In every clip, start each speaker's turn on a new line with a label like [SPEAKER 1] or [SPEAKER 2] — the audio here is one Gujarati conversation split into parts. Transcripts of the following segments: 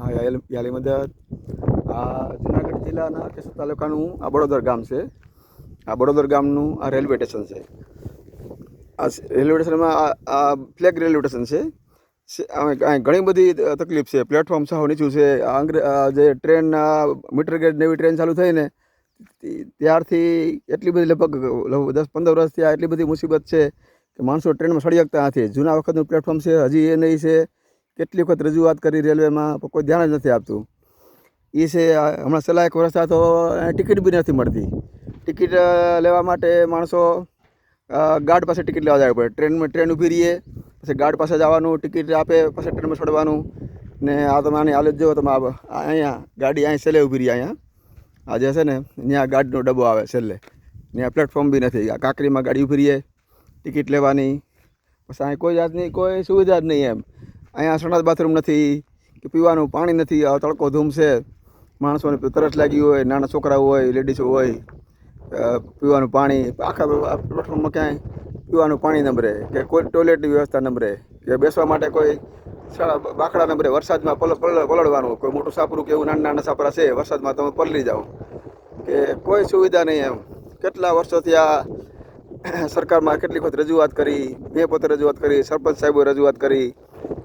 [SPEAKER 1] યાલી મદદ જુનાગઢ જિલ્લાના કેશોદ તાલુકાનું આ બળોદર ગામ છે. આ બળોદર ગામનું આ રેલવે સ્ટેશન છે. આ રેલવે સ્ટેશનમાં આ ફ્લેગ રેલવે સ્ટેશન છે. ઘણી બધી તકલીફ છે. પ્લેટફોર્મ સાવ નીચું છે. જે ટ્રેન મીટર ગેજ નવી ટ્રેન ચાલુ થઈ ને ત્યારથી એટલી બધી લગભગ 10-15 વર્ષથી આ એટલી બધી મુસીબત છે કે માણસો ટ્રેનમાં સળી શકતા નથી. જૂના વખતનું પ્લેટફોર્મ છે, હજી એ નહીં છે. કેટલી વખત રજૂઆત કરી રેલવેમાં, કોઈ ધ્યાન જ નથી આપતું. એ છે હમણાં છેલ્લા 1 વર્ષથી તો ટિકિટ બી નથી મળતી. ટિકિટ લેવા માટે માણસો ગાર્ડ પાસે ટિકિટ લેવા જવી પડે. ટ્રેન ઊભી રહીએ, પછી ગાર્ડ પાસે જવાનું, ટિકિટ આપે, પછી ટ્રેનમાં ચડવાનું. ને આ તમે આની હાલત જુઓ, તમે અહીંયા ગાડી અહીં છેલ્લે ઊભી રહી. અહીંયા આ જે છે ને ત્યાં ગાડીનો ડબ્બો આવે છેલ્લે, ત્યાં પ્લેટફોર્મ બી નથી. આ કાંકરીમાં ગાડી ઊભી રહીએ, ટિકિટ લેવાની, પછી અહીં કોઈ જાતની કોઈ સુવિધા જ નહીં. એમ અહીંયા સંડાસ બાથરૂમ નથી કે પીવાનું પાણી નથી. આ તડકો ધૂમ છે, માણસોને તરસ લાગી હોય, નાના છોકરાઓ હોય, લેડીઝો હોય, પીવાનું પાણી આખા પ્લેટફોર્મમાં ક્યાંય પીવાનું પાણી ન મળે, કે કોઈ ટોયલેટની વ્યવસ્થા ન મળે, કે બેસવા માટે કોઈ બાકડા ન મળે. વરસાદમાં પલળવાનું, કોઈ મોટું સાપરું કે એવું નાના સાપરા છે, વરસાદમાં તમે પલળી જાઓ, કે કોઈ સુવિધા નહીં. એમ કેટલા વર્ષોથી આ સરકારમાં કેટલી વખત રજૂઆત કરી. મેં પોતે રજૂઆત કરી, સરપંચ સાહેબોએ રજૂઆત કરી,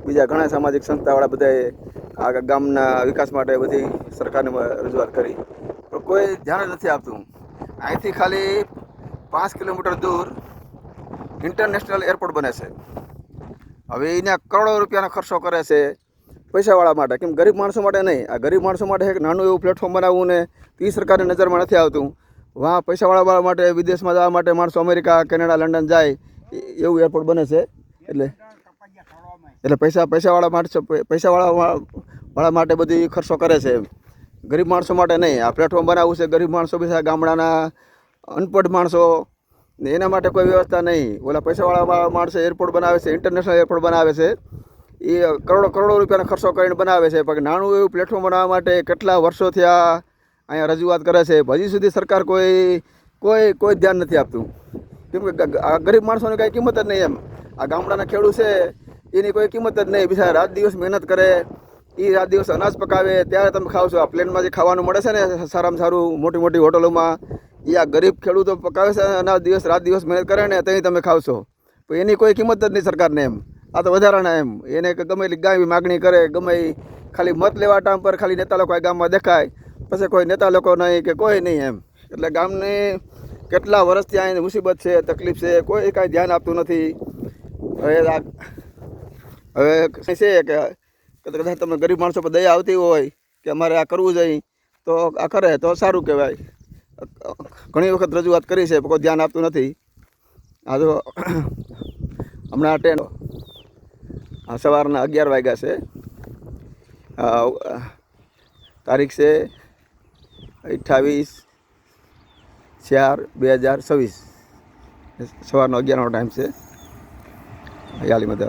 [SPEAKER 1] બીજા ઘણા સામાજિક સંસ્થાવાળા બધાએ આ ગામના વિકાસ માટે બધી સરકારને રજૂઆત કરી, પણ કોઈ ધ્યાન જ નથી આપતું. અહીંથી ખાલી 5 કિલોમીટર દૂર ઇન્ટરનેશનલ એરપોર્ટ બને છે. હવે એના કરોડો રૂપિયાનો ખર્ચો કરે છે પૈસાવાળા માટે, કેમ ગરીબ માણસો માટે નહીં. આ ગરીબ માણસો માટે એક નાનું એવું પ્લેટફોર્મ બનાવવું ને એ સરકારની નજરમાં નથી આવતું. વાં પૈસાવાળા માટે, વિદેશમાં જવા માટે માણસો અમેરિકા, કેનેડા, લંડન જાય એવું એરપોર્ટ બને છે. એટલે પૈસાવાળા માટે બધી ખર્ચો કરે છે, ગરીબ માણસો માટે નહીં. આ પ્લેટફોર્મ બનાવવું છે ગરીબ માણસો, બીજા ગામડાના અનપઢ માણસો ને એના માટે કોઈ વ્યવસ્થા નહીં. ઓલા પૈસાવાળા માણસો એરપોર્ટ બનાવે છે, ઇન્ટરનેશનલ એરપોર્ટ બનાવે છે. એ કરોડો રૂપિયાનો ખર્ચો કરીને બનાવે છે, પણ નાનું એવું પ્લેટફોર્મ બનાવવા માટે કેટલા વર્ષોથી અહીંયા રજૂઆત કરે છે. હજી સુધી સરકાર કોઈ ધ્યાન નથી આપતું, કેમ કે આ ગરીબ માણસોની કાંઈ કિંમત જ નહીં. એમ આ ગામડાના ખેડૂત છે એની કોઈ કિંમત જ નહીં. બીજા રાત દિવસ મહેનત કરે, એ રાત દિવસ અનાજ પકાવે, ત્યારે તમે ખાવ છો. આ પ્લેનમાં જે ખાવાનું મળે છે ને સારામાં સારું મોટી મોટી હોટલોમાં, એ આ ગરીબ ખેડૂતો પકાવે છે, અનાજ રાત દિવસ મહેનત કરે ને ત્યાં તમે ખાવ છો. પણ એની કોઈ કિંમત જ નહીં સરકારને. એમ આ તો વધારાના. એમ એને ગમે એટલી ગાય માગણી કરે, ગમે ખાલી મત લેવા ટાઈમ પર ખાલી નેતા લોકો ગામમાં દેખાય, પછી કોઈ નેતા લોકો નહીં કે કોઈ નહીં. એમ એટલે ગામને કેટલા વર્ષથી અહીં મુસીબત છે, તકલીફ છે, કોઈ કાંઈ ધ્યાન આપતું નથી. હવે છે કે કદાચ તમને ગરીબ માણસો પર દયા આવતી હોય કે અમારે આ કરવું જોઈએ તો આ કરે તો સારું કહેવાય. ઘણી વખત રજૂઆત કરી છે, કોઈ ધ્યાન આપતું નથી. આ જો હમણાં ટ્રેન સવારના 11 વાગ્યા છે. તારીખ છે 28/4/2026. સવારનો 11નો ટાઈમ છે. યાલી મદદ.